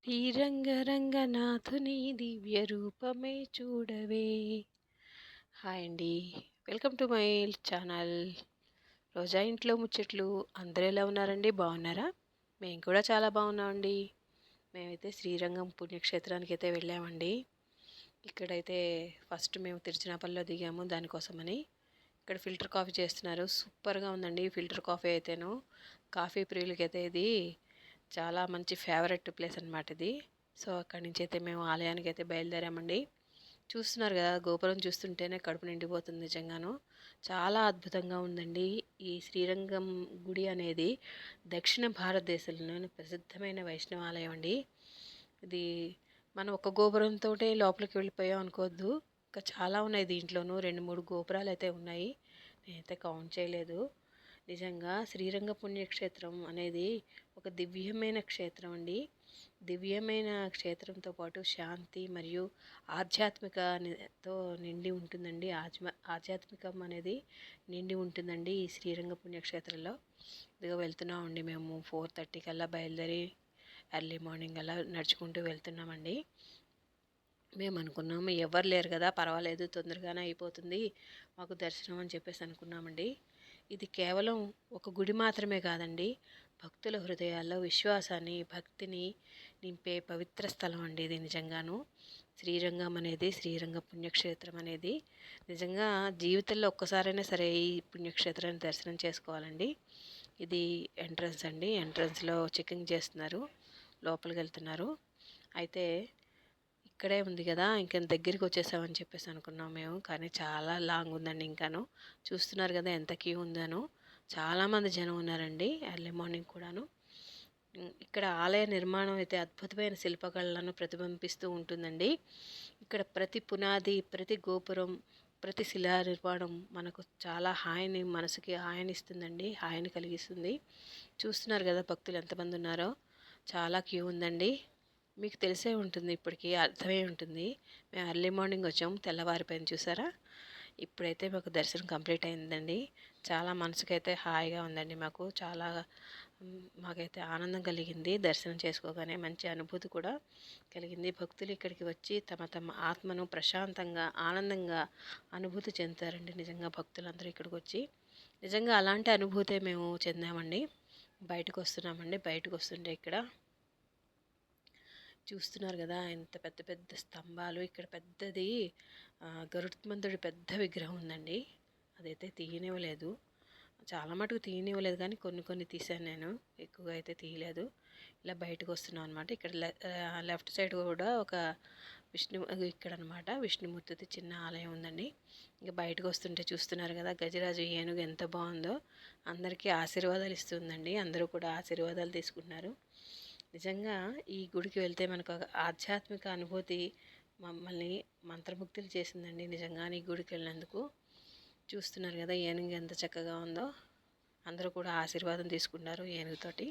శ్రీరంగరంగనాథుని దివ్య రూపమే చూడవే. హాయ్ అండి, వెల్కమ్ టు మై ఛానల్ రోజా ఇంట్లో ముచ్చట్లు. అందరూ ఎలా ఉన్నారండి? బాగున్నారా? మేము కూడా చాలా బాగున్నామండి. మేమైతే శ్రీరంగం పుణ్యక్షేత్రానికి అయితే వెళ్ళామండి. ఇక్కడైతే ఫస్ట్ మేము తిరుచినాపల్లిలో దిగాము దానికోసమని. ఇక్కడ ఫిల్టర్ కాఫీ చేస్తున్నారు, సూపర్గా ఉందండి ఫిల్టర్ కాఫీ అయితేను. కాఫీ ప్రియులకైతే ఇది చాలా మంచి ఫేవరెట్ ప్లేస్ అనమాట ఇది. సో అక్కడి నుంచి అయితే మేము ఆలయానికి అయితే బయలుదేరామండి. చూస్తున్నారు కదా, గోపురం చూస్తుంటేనే కడుపు నిండిపోతుంది నిజంగాను. చాలా అద్భుతంగా ఉందండి. ఈ శ్రీరంగం గుడి అనేది దక్షిణ భారతదేశంలోని ప్రసిద్ధమైన వైష్ణవ ఆలయం అండి. ఇది మనం ఒక గోపురంతో లోపలికి వెళ్ళిపోయాం అనుకోవద్దు, ఇంకా చాలా ఉన్నాయి దీంట్లోనూ. 2-3 గోపురాలు అయితే ఉన్నాయి, నేనైతే కౌంట్ చేయలేదు. నిజంగా శ్రీరంగ పుణ్యక్షేత్రం అనేది ఒక దివ్యమైన క్షేత్రం అండి. దివ్యమైన క్షేత్రంతో పాటు శాంతి మరియు ఆధ్యాత్మికతో నిండి ఉంటుందండి. ఆధ్యాత్మికం అనేది నిండి ఉంటుందండి ఈ శ్రీరంగ పుణ్యక్షేత్రంలో. ఇదిగో వెళ్తున్నామండి మేము. 4:30 కల్లా బయలుదేరి ఎర్లీ మార్నింగ్ అలా నడుచుకుంటూ వెళ్తున్నామండి. మేము అనుకున్నాము ఎవరు లేరు కదా, పర్వాలేదు తొందరగానే అయిపోతుంది మాకు దర్శనం అని చెప్పేసి అనుకున్నామండి. ఇది కేవలం ఒక గుడి మాత్రమే కాదండి, భక్తుల హృదయాల్లో విశ్వాసాన్ని, భక్తిని నింపే పవిత్ర స్థలం అండి ఇది నిజంగాను. శ్రీరంగం అనేది, శ్రీరంగ పుణ్యక్షేత్రం అనేది నిజంగా జీవితంలో ఒక్కసారైనా సరే ఈ పుణ్యక్షేత్రాన్ని దర్శనం చేసుకోవాలండి. ఇది ఎంట్రన్స్ అండి, ఎంట్రన్స్లో చెకింగ్ చేస్తున్నారు, లోపలికి వెళ్తున్నారు. అయితే ఇక్కడే ఉంది కదా, ఇంకా దగ్గరికి వచ్చేసామని చెప్పేసి అనుకున్నాం మేము, కానీ చాలా లాంగ్ ఉందండి. ఇంకాను చూస్తున్నారు కదా ఎంత క్యూ ఉందనో. చాలామంది జనం ఉన్నారండి ఎర్లీ మార్నింగ్ కూడాను. ఇక్కడ ఆలయ నిర్మాణం అయితే అద్భుతమైన శిల్పకళలను ప్రతిబింబిస్తూ ఉంటుందండి. ఇక్కడ ప్రతి పునాది, ప్రతి గోపురం, ప్రతి శిలా నిర్మాణం మనకు చాలా హాయిని, మనసుకి హాయిని ఇస్తుందండి, హాయిని కలిగిస్తుంది. చూస్తున్నారు కదా భక్తులు ఎంతమంది ఉన్నారో. చాలా క్యూ ఉందండి. మీకు తెలిసే ఉంటుంది, ఇప్పటికీ అర్థమై ఉంటుంది. మేము ఎర్లీ మార్నింగ్ వచ్చాము, తెల్లవారిపోయింది చూసారా. ఇప్పుడైతే మాకు దర్శనం కంప్లీట్ అయిందండి. చాలా మనసుకైతే హాయిగా ఉందండి. మాకైతే ఆనందం కలిగింది దర్శనం చేసుకోగానే, మంచి అనుభూతి కూడా కలిగింది. భక్తులు ఇక్కడికి వచ్చి తమ తమ ఆత్మను ప్రశాంతంగా, ఆనందంగా అనుభూతి చెందుతారండి. నిజంగా భక్తులందరూ ఇక్కడికి వచ్చి నిజంగా అలాంటి అనుభూతే మేము చెందామండి. బయటకు వస్తున్నామండి. బయటకు వస్తుంటే ఇక్కడ చూస్తున్నారు కదా ఎంత పెద్ద పెద్ద స్తంభాలు. ఇక్కడ పెద్దది గరుత్మంతుడి పెద్ద విగ్రహం ఉందండి. అదైతే తీయనివ్వలేదు, చాలా మటుకు తీయనివ్వలేదు, కానీ కొన్ని కొన్ని తీశాను నేను, ఎక్కువగా అయితే తీయలేదు. ఇలా బయటకు వస్తున్నాం అనమాట. ఇక్కడ లెఫ్ట్ సైడ్ కూడా ఒక ఇక్కడ అనమాట విష్ణుమూర్తిది చిన్న ఆలయం ఉందండి. ఇంకా బయటకు వస్తుంటే చూస్తున్నారు కదా, గజరాజు ఏనుగు ఎంత బాగుందో. అందరికీ ఆశీర్వాదాలు ఇస్తుందండి, అందరూ కూడా ఆశీర్వాదాలు తీసుకుంటున్నారు. నిజంగా ఈ గుడికి వెళ్తే మనకు ఒక ఆధ్యాత్మిక అనుభూతి మమ్మల్ని మంత్రముగ్ధులు చేసిందండి నిజంగానే ఈ గుడికి వెళ్ళినందుకు. చూస్తున్నారు కదా ఏనుగు ఎంత చక్కగా ఉందో. అందరూ కూడా ఆశీర్వాదం తీసుకున్నారు ఏనుగుతోటి.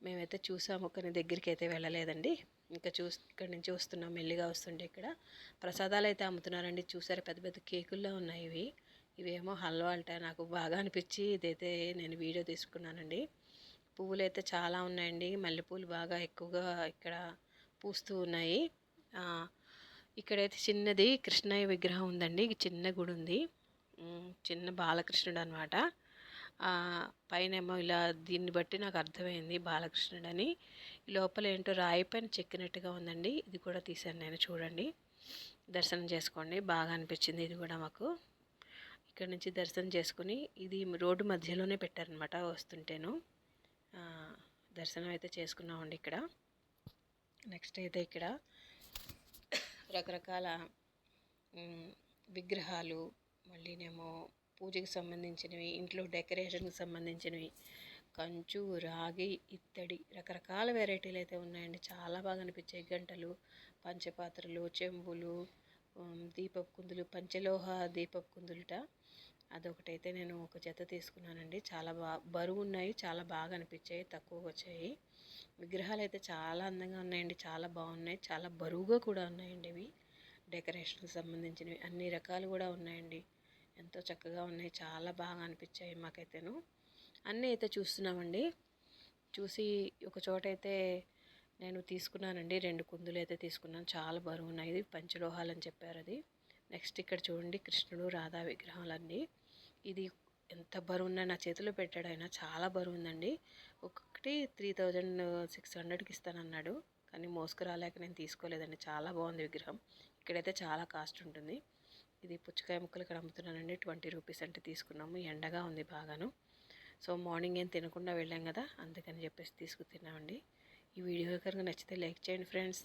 మేమైతే చూసాము, కానీ దగ్గరికి అయితే వెళ్ళలేదండి. ఇంకా ఇక్కడి నుంచి వస్తున్నాం, మెల్లిగా వస్తుంటే ఇక్కడ ప్రసాదాలు అయితే అమ్ముతున్నారండి. చూసారా, పెద్ద పెద్ద కేకుల్లో ఉన్నాయి ఇవేమో హల్వా అంట. నాకు బాగా అనిపించి ఇదైతే నేను వీడియో తీసుకున్నానండి. పువ్వులు అయితే చాలా ఉన్నాయండి, మల్లెపూలు బాగా ఎక్కువగా ఇక్కడ పూస్తూ ఉన్నాయి. ఇక్కడైతే చిన్నది కృష్ణయ్య విగ్రహం ఉందండి, చిన్న గుడి ఉంది, చిన్న బాలకృష్ణుడు అనమాట. పైనేమో ఇలా, దీన్ని బట్టి నాకు అర్థమైంది బాలకృష్ణుడని. లోపల ఏంటో రాయి పైన చెక్కినట్టుగా ఉందండి. ఇది కూడా తీశాను నేను, చూడండి. దర్శనం చేసుకోండి, బాగా అనిపించింది ఇది కూడా మాకు. ఇక్కడ నుంచి దర్శనం చేసుకుని, ఇది రోడ్డు మధ్యలోనే పెట్టారనమాట. వస్తుంటేను దర్శనం అయితే చేసుకున్నామండి ఇక్కడ. నెక్స్ట్ అయితే ఇక్కడ రకరకాల విగ్రహాలు, మళ్ళీనేమో పూజకి సంబంధించినవి, ఇంట్లో డెకరేషన్కి సంబంధించినవి, కంచు, రాగి, ఇత్తడి, రకరకాల వెరైటీలు అయితే ఉన్నాయండి. చాలా బాగా అనిపించాయి. గంటలు, పంచపాత్రలు, చెంబులు, దీపపు కుందులు, పంచలోహ దీపపు కుందులుట. అదొకటైతే నేను ఒక జత తీసుకున్నానండి. చాలా బరువు ఉన్నాయి, చాలా బాగా అనిపించాయి, తక్కువగా వచ్చాయి. విగ్రహాలు అయితే చాలా అందంగా ఉన్నాయండి, చాలా బాగున్నాయి, చాలా బరువుగా కూడా ఉన్నాయండి. ఇవి డెకరేషన్కి సంబంధించినవి అన్ని రకాలు కూడా ఉన్నాయండి. ఎంతో చక్కగా ఉన్నాయి, చాలా బాగా అనిపించాయి మాకైతేను. అన్నీ అయితే చూస్తున్నామండి. చూసి ఒక చోట అయితే నేను తీసుకున్నానండి 2 కుందులైతే తీసుకున్నాను. చాలా బరువున్నాయి. ఇది పంచలోహాలని చెప్పారు అది. నెక్స్ట్ ఇక్కడ చూడండి కృష్ణుడు, రాధా విగ్రహాలన్నీ. ఇది ఎంత బరువున్నా నా చేతిలో పెట్టాడు ఆయన. చాలా బరువుందండి. ఒక్కొక్కటి 3600కి ఇస్తానన్నాడు. కానీ మోసుకురాలేక నేను తీసుకోలేదండి. చాలా బాగుంది విగ్రహం. ఇక్కడైతే చాలా కాస్ట్ ఉంటుంది. ఇది పుచ్చకాయ ముక్కలు ఇక్కడ అమ్ముతున్నానండి. 20 రూపీస్ అంటే తీసుకున్నాము. ఎండగా ఉంది బాగాను. సో మార్నింగ్ ఏం తినకుండా వెళ్ళాం కదా, అందుకని చెప్పేసి తీసుకు తిన్నామండి. ఈ వీడియో కనుక నచ్చితే లైక్ చేయండి ఫ్రెండ్స్.